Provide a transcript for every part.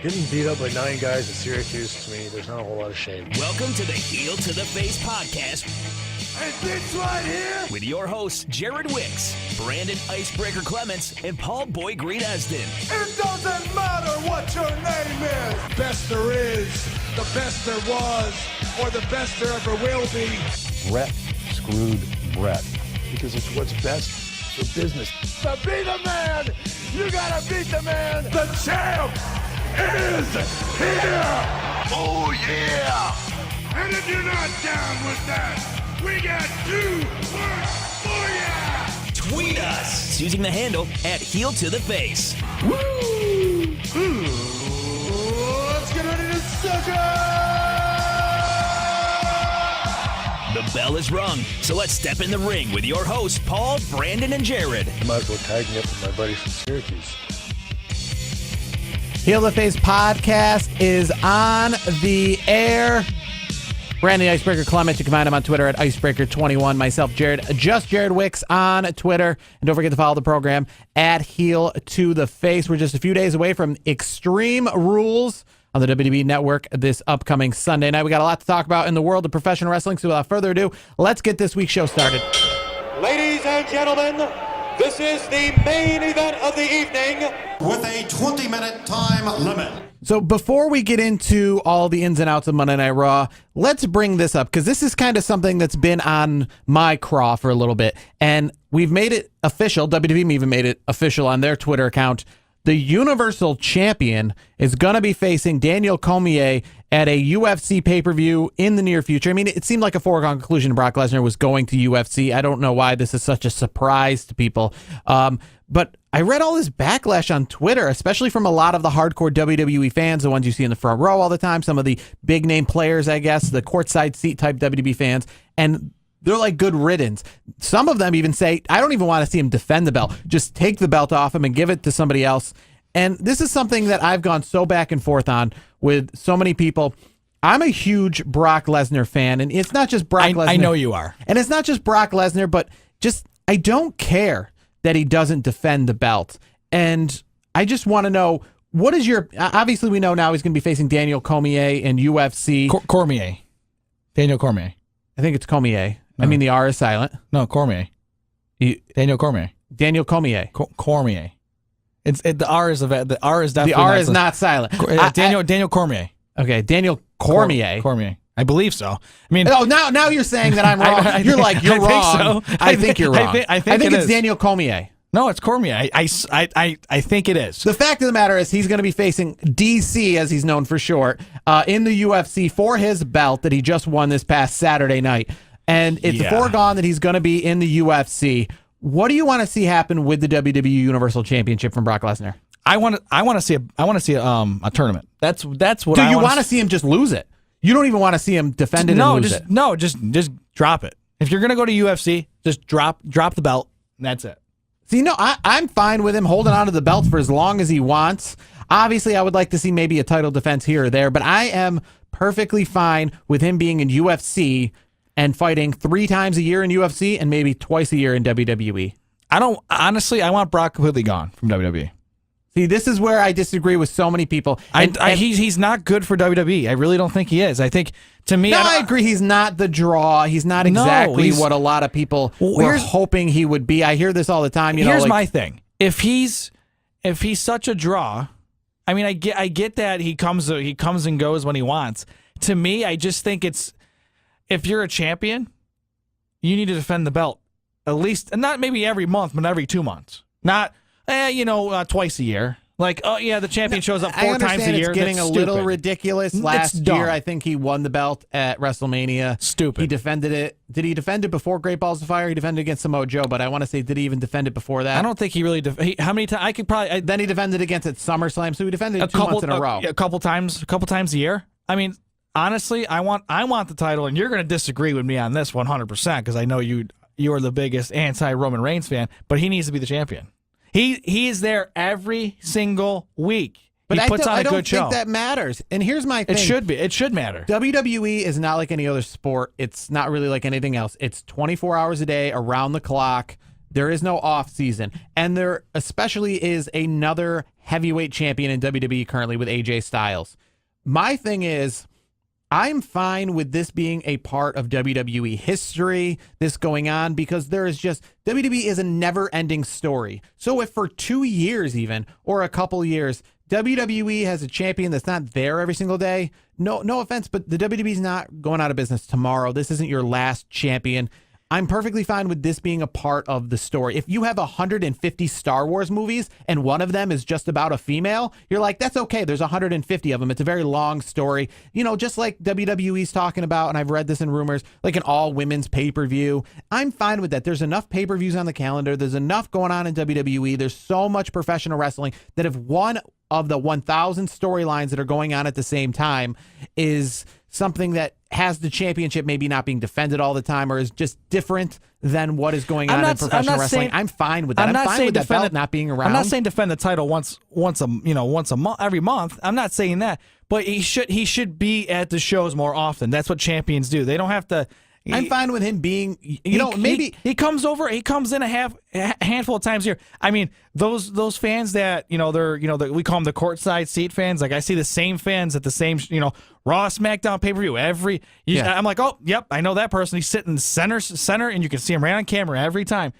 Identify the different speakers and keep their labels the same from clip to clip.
Speaker 1: Getting beat up by 9 guys in Syracuse, to me, there's not a whole lot of shame.
Speaker 2: Welcome to the Heel to the Face podcast.
Speaker 3: And this right here,
Speaker 2: with your hosts, Jared Wicks, Brandon Icebreaker Clements, and Paul Boy Green Esden.
Speaker 3: It doesn't matter what your name is. Best there is, the best there was, or the best there ever will be.
Speaker 1: Brett screwed Brett because it's what's best for business.
Speaker 3: To be the man, you gotta beat the man. The champ is here. Oh, yeah. And if you're not down with that, we got 2 words for ya!
Speaker 2: Tweet us using the handle @HeelToTheFace.
Speaker 3: Woo! Let's get ready to suck it!
Speaker 2: The bell is rung, so let's step in the ring with your hosts, Paul, Brandon, and Jared.
Speaker 1: I might as well tag me up with my buddies from Syracuse.
Speaker 4: Heel to the Face podcast is on the air. Brandon Icebreaker Clement, you can find him on Twitter @Icebreaker21. Myself, Jared, just Jared Wicks on Twitter. And don't forget to follow the program @HeelToTheFace. We're just a few days away from Extreme Rules on the WWE Network this upcoming Sunday night. We got a lot to talk about in the world of professional wrestling, so without further ado, let's get this week's show started.
Speaker 5: Ladies and gentlemen, this is the main event of the evening
Speaker 6: with a 20-minute time limit.
Speaker 4: So before we get into all the ins and outs of Monday Night Raw, let's bring this up because this is kind of something that's been on my craw for a little bit, and we've made it official. WWE even made it official on their Twitter account. The Universal Champion is going to be facing Daniel Cormier at a UFC pay-per-view in the near future. I mean, it seemed like a foregone conclusion Brock Lesnar was going to UFC. I don't know why this is such a surprise to people. But I read all this backlash on Twitter, especially from a lot of the hardcore WWE fans, the ones you see in the front row all the time, some of the big-name players, I guess, the courtside seat-type WWE fans, and they're like, good riddance. Some of them even say, I don't even want to see him defend the belt. Just take the belt off him and give it to somebody else. And this is something that I've gone so back and forth on with so many people. I'm a huge Brock Lesnar fan, and it's not just Brock Lesnar.
Speaker 7: I know you are.
Speaker 4: And it's not just Brock Lesnar, but just I don't care that he doesn't defend the belt. And I just want to know, what is your... Obviously, we know now he's going to be facing Daniel Cormier in UFC.
Speaker 7: Cormier. Daniel Cormier.
Speaker 4: I think it's Cormier.
Speaker 7: No.
Speaker 4: I mean, the R is silent.
Speaker 7: No, Cormier. Daniel Cormier.
Speaker 4: Daniel Cormier.
Speaker 7: Cormier. The R is definitely
Speaker 4: the R is not silent.
Speaker 7: Daniel Cormier.
Speaker 4: Okay, Daniel Cormier.
Speaker 7: Cormier. I believe so. I mean,
Speaker 4: oh, now you're saying that I'm wrong. You're like, you're wrong.
Speaker 7: So.
Speaker 4: I think you're wrong.
Speaker 7: I think
Speaker 4: it's Daniel Cormier.
Speaker 7: No, it's Cormier. I think it is.
Speaker 4: The fact of the matter is he's going to be facing DC, as he's known for short, in the UFC for his belt that he just won this past Saturday night. And it's a foregone that he's going to be in the UFC. What do you want to see happen with the WWE Universal Championship from Brock Lesnar?
Speaker 7: I want to see a tournament. That's what.
Speaker 4: Do you want to see him just lose it? You don't even want to see him defend it and lose it.
Speaker 7: No, just drop it. If you're gonna go to UFC, just drop the belt, and that's it.
Speaker 4: See, no, I'm fine with him holding on to the belt for as long as he wants. Obviously, I would like to see maybe a title defense here or there, but I am perfectly fine with him being in UFC and fighting 3 times a year in UFC and maybe twice a year in WWE.
Speaker 7: I want Brock completely gone from WWE.
Speaker 4: See, this is where I disagree with so many people.
Speaker 7: He's not good for WWE. I really don't think he is. I think, to me...
Speaker 4: I agree. He's not the draw. He's not exactly what a lot of people were hoping he would be. I hear this all the time.
Speaker 7: Here's my thing. If he's such a draw, I mean, I get that he comes and goes when he wants. To me, I just think it's... If you're a champion, you need to defend the belt at least, and not maybe every month, but every 2 months. Not, twice a year. Like, oh yeah, the champion shows up 4 times a year.
Speaker 4: It's getting
Speaker 7: That's
Speaker 4: a little ridiculous. Last year, I think he won the belt at WrestleMania.
Speaker 7: Stupid.
Speaker 4: He defended it. Did he defend it before Great Balls of Fire? He defended against Samoa Joe, but I want to say, did he even defend it before that?
Speaker 7: I don't think he really. How many times? I could probably.
Speaker 4: Then he defended against it at SummerSlam, so he defended it 2 months in a row.
Speaker 7: A couple times a year. I mean, honestly, I want the title, and you're going to disagree with me on this 100% because I know you are the biggest anti-Roman Reigns fan, but he needs to be the champion. He is there every single week. But he puts on a good show.
Speaker 4: I don't think that matters. And here's my thing.
Speaker 7: It should be. It should matter.
Speaker 4: WWE is not like any other sport. It's not really like anything else. It's 24 hours a day, around the clock. There is no off season. And there especially is another heavyweight champion in WWE currently with AJ Styles. My thing is, I'm fine with this being a part of WWE history, this going on, because there is just, WWE is a never-ending story. So if for 2 years even, or a couple years, WWE has a champion that's not there every single day, no offense, but the WWE's not going out of business tomorrow. This isn't your last champion. I'm perfectly fine with this being a part of the story. If you have 150 Star Wars movies and one of them is just about a female, you're like, that's okay. There's 150 of them. It's a very long story. You know, just like WWE's talking about, and I've read this in rumors, like an all-women's pay-per-view. I'm fine with that. There's enough pay-per-views on the calendar. There's enough going on in WWE. There's so much professional wrestling that if one of the 1,000 storylines that are going on at the same time is something that has the championship maybe not being defended all the time or is just different than what is going on in professional wrestling, I'm fine with that. I'm fine with that belt not being around.
Speaker 7: I'm not saying defend the title once a month, every month. I'm not saying that, but he should be at the shows more often. That's what champions do. They don't have to.
Speaker 4: I'm fine with him being, maybe
Speaker 7: he comes over. He comes in a handful of times a year. I mean, those fans that they're we call them the courtside seat fans. Like I see the same fans at the same Raw SmackDown pay per view every. I'm like, oh, yep, I know that person. He's sitting center, and you can see him right on camera every time.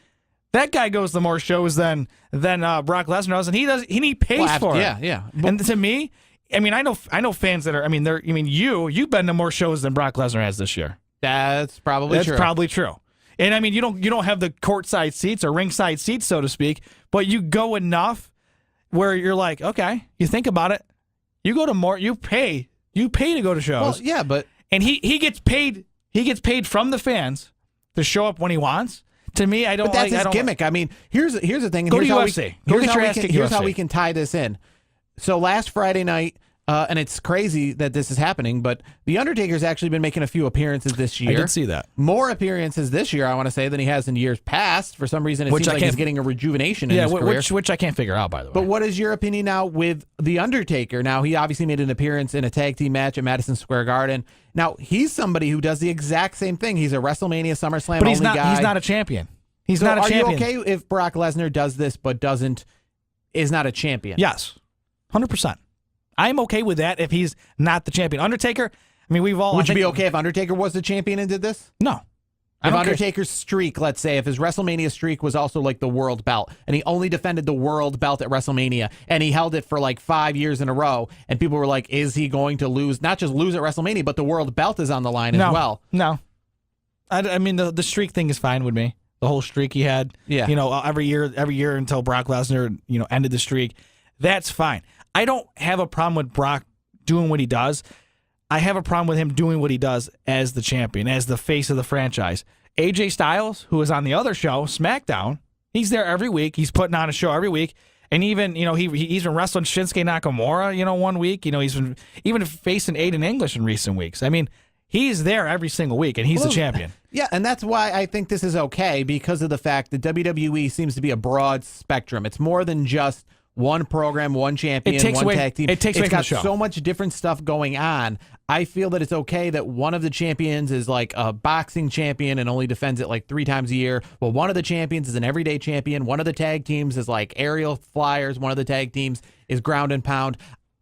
Speaker 7: That guy goes to more shows than Brock Lesnar does, and he pays for it.
Speaker 4: Yeah.
Speaker 7: And to me, I mean, I know fans that are. I mean, you've been to more shows than Brock Lesnar has this year.
Speaker 4: That's probably
Speaker 7: true. And I mean, you don't have the courtside seats or ringside seats, so to speak, but you go enough where you're like, okay, you think about it. You go to more, you pay to go to shows.
Speaker 4: Well, yeah, but
Speaker 7: and he gets paid from the fans to show up when he wants. To me, I don't.
Speaker 4: But that's his gimmick. I mean, here's the thing.
Speaker 7: Go to UFC.
Speaker 4: Here's how we can tie this in. So last Friday night. And it's crazy that this is happening, but The Undertaker's actually been making a few appearances this year.
Speaker 7: I did see that.
Speaker 4: More appearances this year, I want to say, than he has in years past. For some reason, it seems like he's getting a rejuvenation in his career.
Speaker 7: Which I can't figure out, by the way.
Speaker 4: But what is your opinion now with The Undertaker? Now, he obviously made an appearance in a tag team match at Madison Square Garden. Now, he's somebody who does the exact same thing. He's a WrestleMania, SummerSlam only guy.
Speaker 7: He's not a champion. He's not a champion.
Speaker 4: Are you okay if Brock Lesnar does this but is not a champion?
Speaker 7: Yes, 100%. I'm okay with that if he's not the champion. Undertaker, I mean,
Speaker 4: Would you be okay if Undertaker was the champion and did this?
Speaker 7: No.
Speaker 4: If Undertaker's streak, let's say, if his WrestleMania streak was also like the world belt, and he only defended the world belt at WrestleMania, and he held it for like 5 years in a row, and people were like, is he going to lose? Not just lose at WrestleMania, but the world belt is on the line as well.
Speaker 7: No. I mean, the streak thing is fine with me. The whole streak he had, every year until Brock Lesnar, ended the streak. That's fine. I don't have a problem with Brock doing what he does. I have a problem with him doing what he does as the champion, as the face of the franchise. AJ Styles, who is on the other show, Smackdown, he's there every week. He's putting on a show every week. And even, he's been wrestling Shinsuke Nakamura, 1 week. He's been even facing Aiden English in recent weeks. I mean, he's there every single week, and he's the champion.
Speaker 4: Yeah, and that's why I think this is okay, because of the fact that WWE seems to be a broad spectrum. It's more than just one program, one champion, one tag team.
Speaker 7: It's
Speaker 4: got so much different stuff going on. I feel that it's okay that one of the champions is like a boxing champion and only defends it like 3 times a year. Well, one of the champions is an everyday champion. One of the tag teams is like aerial flyers. One of the tag teams is ground and pound.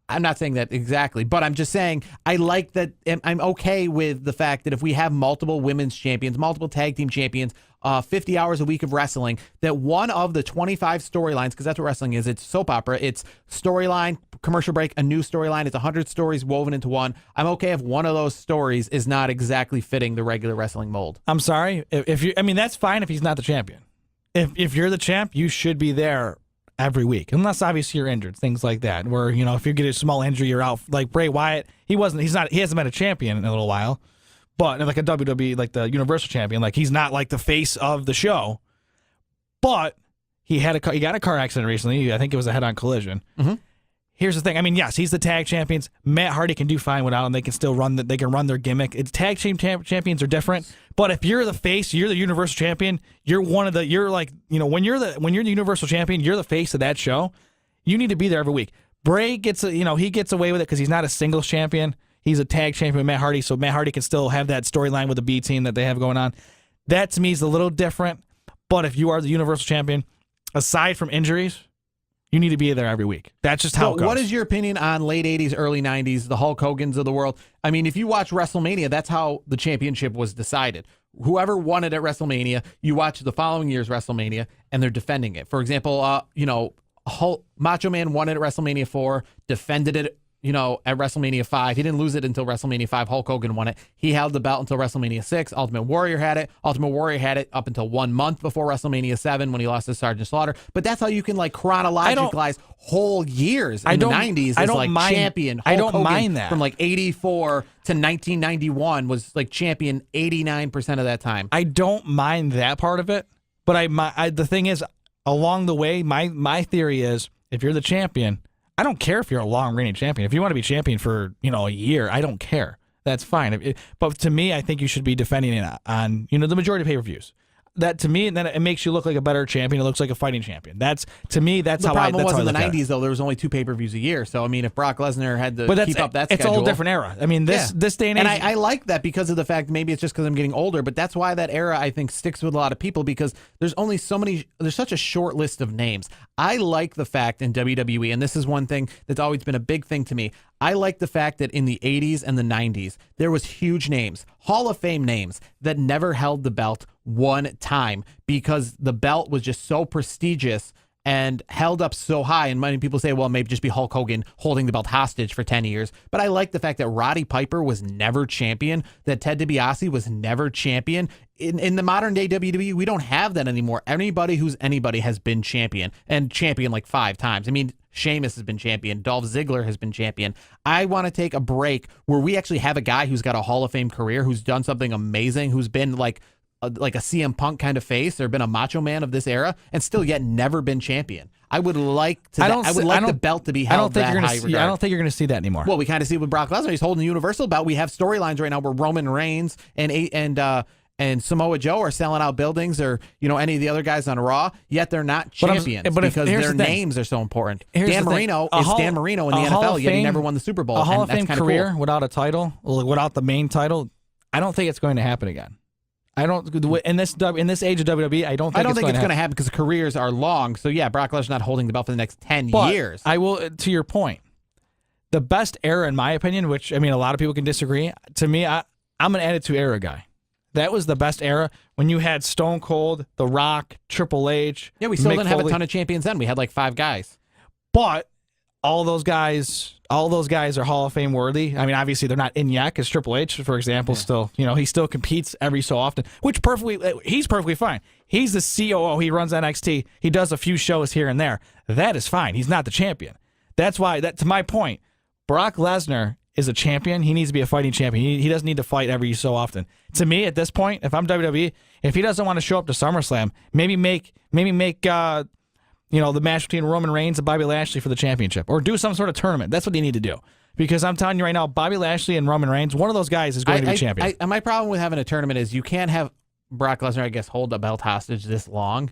Speaker 4: I'm not saying that exactly, but I'm just saying I like that. I'm okay with the fact that if we have multiple women's champions, multiple tag team champions, 50 hours a week of wrestling, that one of the 25 storylines, because that's what wrestling is, it's soap opera, it's storyline, commercial break, a new storyline, it's 100 stories woven into one. I'm okay if one of those stories is not exactly fitting the regular wrestling mold.
Speaker 7: I'm sorry. That's fine if he's not the champion. If you're the champ, you should be there every week, unless obviously you're injured, things like that. Where if you get a small injury, you're out. Like Bray Wyatt, he hasn't been a champion in a little while, but like a WWE, like the Universal Champion, like he's not like the face of the show. But he got a car accident recently. I think it was a head-on collision. Mm-hmm. Here's the thing. I mean, yes, he's the tag champions. Matt Hardy can do fine without him. They can still run their gimmick. Tag team champions are different. But if you're the face, you're the Universal Champion. You're when you're the Universal Champion, you're the face of that show. You need to be there every week. Bray gets he gets away with it because he's not a singles champion. He's a tag champion with Matt Hardy, so Matt Hardy can still have that storyline with the B team that they have going on. That to me is a little different. But if you are the Universal Champion, aside from injuries, you need to be there every week. That's just how it goes.
Speaker 4: What is your opinion on late 80s, early 90s, the Hulk Hogans of the world? I mean, if you watch WrestleMania, that's how the championship was decided. Whoever won it at WrestleMania, you watch the following year's WrestleMania, and they're defending it. For example, Hulk, Macho Man won it at WrestleMania 4, defended it, at WrestleMania 5. He didn't lose it until WrestleMania 5. Hulk Hogan won it. He held the belt until WrestleMania 6. Ultimate Warrior had it. Ultimate Warrior had it up until 1 month before WrestleMania 7 when he lost to Sergeant Slaughter. But that's how you can chronologicalize whole years in the 90s as champion. Hulk Hogan
Speaker 7: mind that.
Speaker 4: From 84 to 1991 was champion 89% of that time.
Speaker 7: I don't mind that part of it, but the thing is, along the way, my theory is if you're the champion, I don't care if you're a long-reigning champion. If you want to be champion for a year, I don't care. That's fine. But to me, I think you should be defending it on the majority of pay-per-views. That to me, then it makes you look like a better champion. It looks like a fighting champion. That's to me. That's
Speaker 4: the
Speaker 7: how
Speaker 4: problem
Speaker 7: I.
Speaker 4: was
Speaker 7: how
Speaker 4: in the
Speaker 7: I look at it.
Speaker 4: '90s though. There was only 2 pay-per-views a year. So I mean, if Brock Lesnar had to keep up that
Speaker 7: it's
Speaker 4: schedule,
Speaker 7: a whole different era. I mean, this day and age.
Speaker 4: And I like that because of the fact maybe it's just because I'm getting older, but that's why that era I think sticks with a lot of people because there's only so many. There's such a short list of names. I like the fact in WWE, and this is one thing that's always been a big thing to me. I like the fact that in the 80s and the 90s, there was huge names, Hall of Fame names that never held the belt one time because the belt was just so prestigious and held up so high. And many people say, well, maybe just be Hulk Hogan holding the belt hostage for 10 years. But I like the fact that Roddy Piper was never champion, that Ted DiBiase was never champion. In the modern day WWE, we don't have that anymore. Anybody who's anybody has been champion and champion 5 times. I mean, Sheamus has been champion. Dolph Ziggler has been champion. I want to take a break where we actually have a guy who's got a Hall of Fame career, who's done something amazing, who's been like a CM Punk kind of face or been a Macho Man of this era and still yet never been champion. I would like to. I would like the belt to be held that high regard.
Speaker 7: I don't think you're going to see that anymore.
Speaker 4: Well, we kind of see it with Brock Lesnar. He's holding the Universal belt. We have storylines right now where Roman Reigns and Samoa Joe are selling out buildings, or any of the other guys on Raw. Yet they're not champions because their names are so important. Dan Marino is Dan Marino in the NFL, yet he never won the Super Bowl.
Speaker 7: A Hall of Fame career
Speaker 4: cool.
Speaker 7: without a title, without the main title. I don't think it's going to happen again. I don't in this age of WWE. I don't think it's going to happen
Speaker 4: because careers are long. So yeah, Brock Lesnar not holding the belt for the next 10 years.
Speaker 7: I will. To your point, the best era, in my opinion, which a lot of people can disagree. To me, I'm an Attitude Era guy. That was the best era when you had Stone Cold, The Rock, Triple H.
Speaker 4: Yeah, we still didn't have a ton of champions then. We had 5 guys.
Speaker 7: But all those guys are Hall of Fame worthy. I mean, obviously they're not in yet because Triple H, for example, still, he still competes every so often, which he's perfectly fine. He's the COO. He runs NXT. He does a few shows here and there. That is fine. He's not the champion. That's why, to my point, Brock Lesnar is a champion. He needs to be a fighting champion. He doesn't need to fight every so often. To me, at this point, if I'm WWE, if he doesn't want to show up to SummerSlam, maybe make the match between Roman Reigns and Bobby Lashley for the championship, or do some sort of tournament. That's what they need to do. Because I'm telling you right now, Bobby Lashley and Roman Reigns, one of those guys is going to be champion.
Speaker 4: My problem with having a tournament is you can't have Brock Lesnar, I guess, hold a belt hostage this long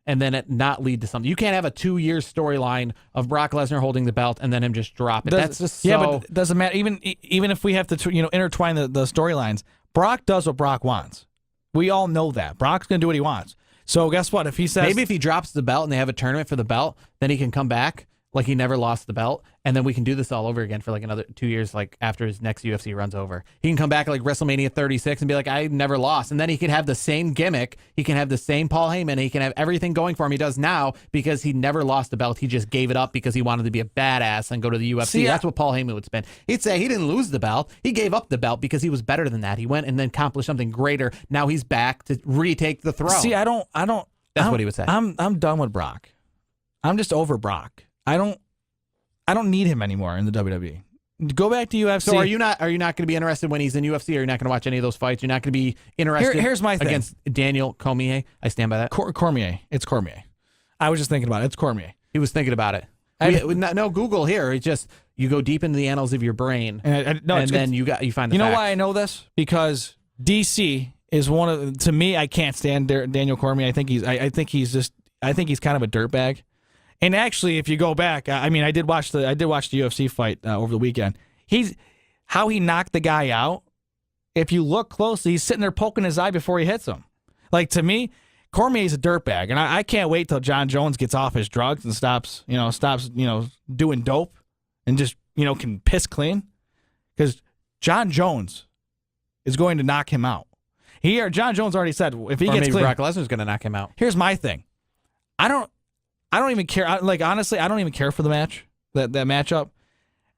Speaker 4: and then it not lead to something. You can't have a 2-year storyline of Brock Lesnar holding the belt and then him just drop it. That's just so...
Speaker 7: Yeah, but it doesn't matter. Even if we have to intertwine the storylines, Brock does what Brock wants. We all know that. Brock's going to do what he wants. So guess what? If he says...
Speaker 4: Maybe if he drops the belt and they have a tournament for the belt, then he can come back like he never lost the belt, and then we can do this all over again for another 2 years, after his next UFC runs over. He can come back at WrestleMania 36 and be like, I never lost. And then he can have the same gimmick. He can have the same Paul Heyman. He can have everything going for him he does now because he never lost the belt. He just gave it up because he wanted to be a badass and go to the UFC. That's what Paul Heyman would spend. He'd say he didn't lose the belt. He gave up the belt because he was better than that. He went and then accomplished something greater. Now he's back to retake the throne.
Speaker 7: See, I don't.
Speaker 4: That's what he would say.
Speaker 7: I'm done with Brock. I'm just over Brock. I don't need him anymore in the WWE. Go back to UFC.
Speaker 4: So are you not going to be interested when he's in UFC? Or you're not going to watch any of those fights? You're not going to be interested.
Speaker 7: Here's my thing.
Speaker 4: Against Daniel Cormier. I stand by that.
Speaker 7: Cormier. It's Cormier. I was just thinking about it. It's Cormier.
Speaker 4: He was thinking about it. No Google here. It's just you go deep into the annals of your brain, and then you find the
Speaker 7: You know
Speaker 4: facts.
Speaker 7: why I know this? Because DC is one of, to me, I can't stand Daniel Cormier. I think he's kind of a dirtbag. And actually, if you go back, I did watch the UFC fight over the weekend. How he knocked the guy out. If you look closely, he's sitting there poking his eye before he hits him. To me, Cormier's a dirtbag, and I can't wait till John Jones gets off his drugs and stops doing dope and just, can piss clean. Because John Jones is going to knock him out. John Jones already said if he gets clean,
Speaker 4: Brock Lesnar's going to knock him out.
Speaker 7: Here's my thing. I don't even care. Honestly, I don't even care for the match, that matchup.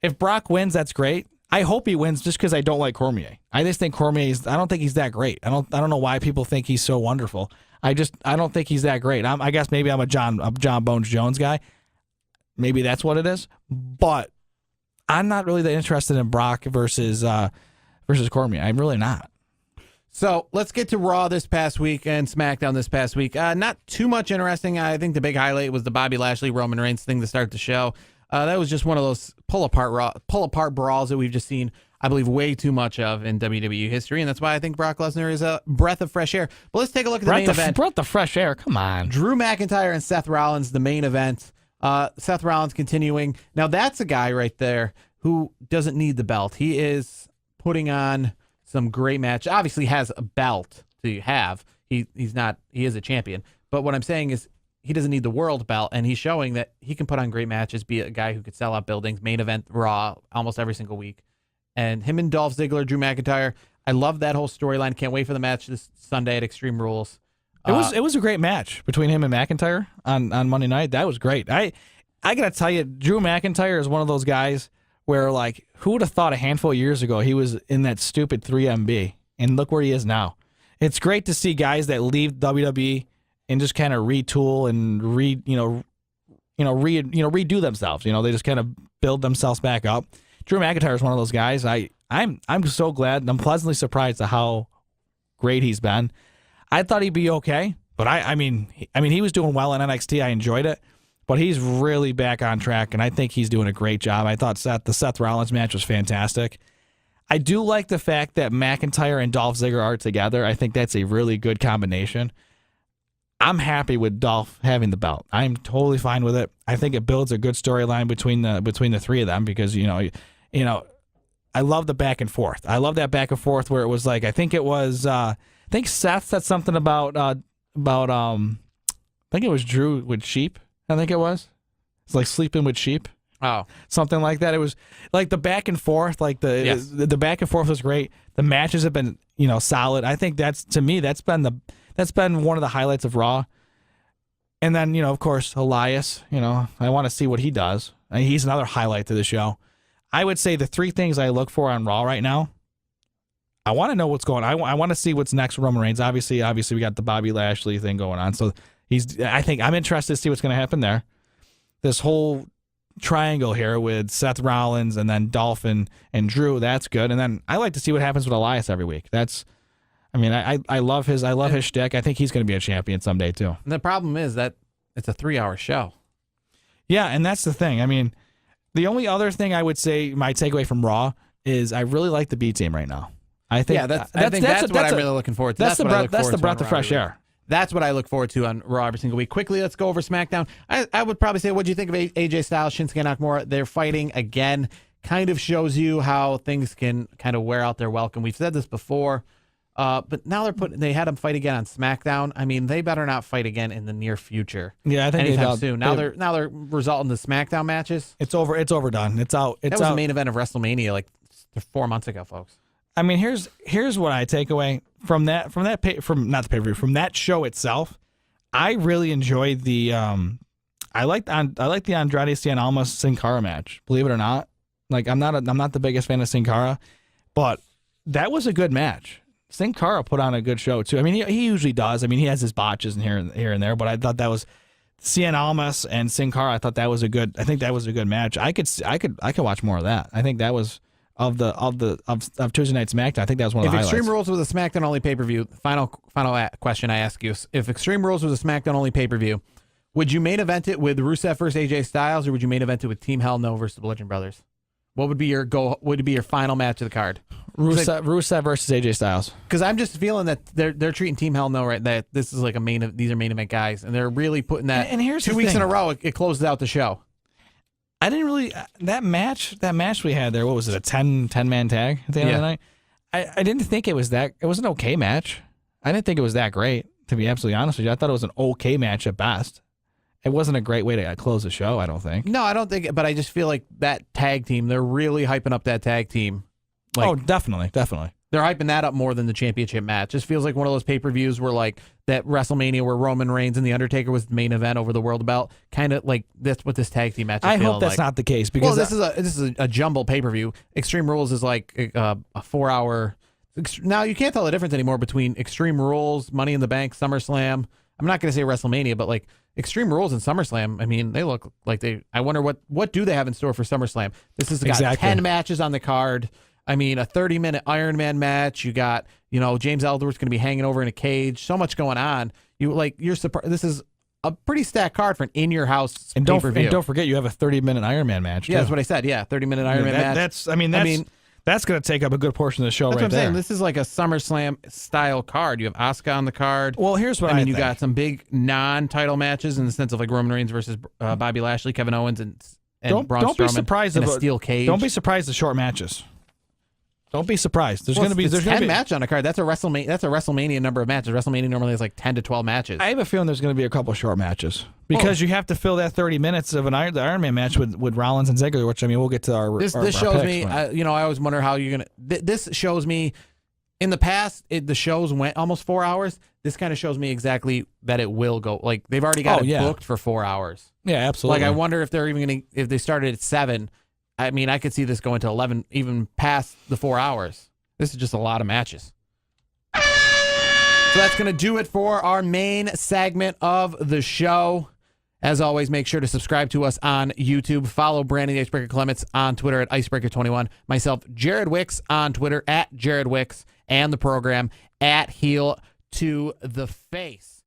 Speaker 7: If Brock wins, that's great. I hope he wins just because I don't like Cormier. I just think I don't think he's that great. I don't know why people think he's so wonderful. I don't think he's that great. I guess maybe I'm a John Bones Jones guy. Maybe that's what it is. But I'm not really that interested in Brock versus Cormier. I'm really not.
Speaker 4: So let's get to Raw this past week and SmackDown this past week. Not too much interesting. I think the big highlight was the Bobby Lashley Roman Reigns thing to start the show. That was just one of those pull apart brawls that we've just seen, I believe, way too much of in WWE history, and that's why I think Brock Lesnar is a breath of fresh air. But let's take a look at the main event.
Speaker 7: Breath of fresh air, come on.
Speaker 4: Drew McIntyre and Seth Rollins, the main event. Seth Rollins continuing. Now that's a guy right there who doesn't need the belt. He is putting on some great match. Obviously has a belt to have. He is a champion. But what I'm saying is he doesn't need the world belt, and he's showing that he can put on great matches, be a guy who could sell out buildings, main event Raw almost every single week. And him and Dolph Ziggler, Drew McIntyre, I love that whole storyline. Can't wait for the match this Sunday at Extreme Rules.
Speaker 7: It was a great match between him and McIntyre on Monday night. That was great. I gotta tell you, Drew McIntyre is one of those guys where, like, who would have thought a handful of years ago he was in that stupid 3MB, and look where he is now. It's great to see guys that leave WWE and just kind of retool and redo themselves. They just kind of build themselves back up. Drew McIntyre is one of those guys. I'm so glad, and I'm pleasantly surprised at how great he's been. I thought he'd be okay, but I mean he was doing well in NXT. I enjoyed it, but he's really back on track, and I think he's doing a great job. I thought the Seth Rollins match was fantastic. I do like the fact that McIntyre and Dolph Ziggler are together. I think that's a really good combination. I'm happy with Dolph having the belt. I'm totally fine with it. I think it builds a good storyline between the three of them because I love the back and forth. I love that back and forth where it was like I think Seth said something about I think it was Drew with sheep. I think it was. It's like sleeping with sheep.
Speaker 4: Oh,
Speaker 7: something like that. It was like the back and forth. Like the back and forth was great. The matches have been solid. I think that's been one of the highlights of Raw. And then, of course, Elias, I want to see what he does. He's another highlight to the show. I would say the three things I look for on Raw right now, I want to know what's going on. I want to see what's next for Roman Reigns. Obviously, we got the Bobby Lashley thing going on. So I think I'm interested to see what's going to happen there. This whole triangle here with Seth Rollins and then Dolph and Drew, that's good. And then I like to see what happens with Elias every week. I love his shtick. I think he's going to be a champion someday too.
Speaker 4: And the problem is that it's a 3-hour show.
Speaker 7: Yeah, and that's the thing. I mean, the only other thing I would say my takeaway from Raw is I really like the B team right now. I think that's
Speaker 4: what I'm really looking forward to.
Speaker 7: That's the breath of fresh air.
Speaker 4: That's what I look forward to on Raw every single week. Quickly, let's go over SmackDown. I would probably say, what do you think of AJ Styles, Shinsuke Nakamura? They're fighting again. Kind of shows you how things can kind of wear out their welcome. We've said this before. But now they had them fight again on SmackDown. I mean, they better not fight again in the near future.
Speaker 7: Yeah, I think
Speaker 4: anytime soon. Now they're resulting the SmackDown matches.
Speaker 7: It's over. It's overdone. It's out. That
Speaker 4: was the main event of WrestleMania like 4 months ago, folks.
Speaker 7: I mean, here's what I take away from that show itself. I really enjoyed the I like the Andrade Cien Almas Sin Cara match. Believe it or not, like I'm not the biggest fan of Sin Cara, but that was a good match. Sin Cara put on a good show too. I mean, he usually does. I mean, he has his botches in here and there, but I thought that was Cien Almas and Sin Cara. I think that was a good match. I could watch more of that. I think that was of Tuesday Night SmackDown. I think that was one of the highlights.
Speaker 4: If Extreme Rules was a SmackDown only pay-per-view, final question I ask you: if Extreme Rules was a SmackDown only pay-per-view, would you main event it with Rusev versus AJ Styles, or would you main event it with Team Hell No versus the Bludgeon Brothers? What would be your goal? Would it be your final match of the card?
Speaker 7: Rusev versus AJ Styles.
Speaker 4: Because I'm just feeling that they're treating Team Hell No right. That this is like these are main event guys, and they're really putting that.
Speaker 7: And here's
Speaker 4: 2 weeks in a row, it closes out the show.
Speaker 7: I didn't really that match we had there. What was it? A 10-man tag at the end of the night. I didn't think it was that. It was an okay match. I didn't think it was that great. To be absolutely honest with you, I thought it was an okay match at best. It wasn't a great way to close the show, I don't think.
Speaker 4: No, I don't think, but I just feel like that tag team, they're really hyping up that tag team. Like,
Speaker 7: oh, definitely.
Speaker 4: they're hyping that up more than the championship match. Just feels like one of those pay-per-views where like that WrestleMania where Roman Reigns and The Undertaker was the main event over the world belt. Kind of like that's what this tag team match is
Speaker 7: I
Speaker 4: feeling
Speaker 7: hope that's
Speaker 4: like.
Speaker 7: not the case because
Speaker 4: this is a jumble pay-per-view. Extreme Rules is like a 4-hour. Now you can't tell the difference anymore between Extreme Rules, Money in the Bank, SummerSlam. I'm not going to say WrestleMania, but like Extreme Rules and SummerSlam, I mean, they look like I wonder what do they have in store for SummerSlam? This has got 10 matches on the card. I mean, a 30-minute Iron Man match. You got, James Ellsworth's going to be hanging over in a cage. So much going on. You're surprised. This is a pretty stacked card for an in-your-house pay-per-view.
Speaker 7: And don't forget, you have a 30-minute Iron Man match.
Speaker 4: Yeah, that's what I said. Yeah, 30-minute Iron Man match.
Speaker 7: That's going to take up a good portion of the show
Speaker 4: that's
Speaker 7: right
Speaker 4: what I'm
Speaker 7: there.
Speaker 4: saying. This is like a SummerSlam-style card. You have Asuka on the card.
Speaker 7: Well, here's what I
Speaker 4: mean. You
Speaker 7: think.
Speaker 4: got some big non-title matches in the sense of like Roman Reigns versus Bobby Lashley, Kevin Owens, and Braun
Speaker 7: don't be
Speaker 4: Strowman
Speaker 7: surprised
Speaker 4: in a
Speaker 7: about
Speaker 4: steel cage.
Speaker 7: Don't be surprised at short matches. Don't be surprised. There's going to be
Speaker 4: 10 matches on the card. That's a WrestleMania number of matches. WrestleMania normally has like 10 to 12 matches.
Speaker 7: I have a feeling there's going to be a couple short matches because you have to fill that 30 minutes of the Iron Man match with Rollins and Ziggler, which we'll get to our
Speaker 4: This shows me. I always wonder how you're gonna. This shows me. In the past, the shows went almost 4 hours. This kind of shows me exactly that it will go. Like they've already got it booked for 4 hours.
Speaker 7: Yeah, absolutely.
Speaker 4: Like I wonder if they're even gonna if they started at 7. I mean, I could see this going to 11, even past the 4 hours. This is just a lot of matches. So that's going to do it for our main segment of the show. As always, make sure to subscribe to us on YouTube. Follow Brandon the Icebreaker Clements on Twitter at Icebreaker21. Myself, Jared Wicks on Twitter at Jared Wicks. And the program at Heel to the Face.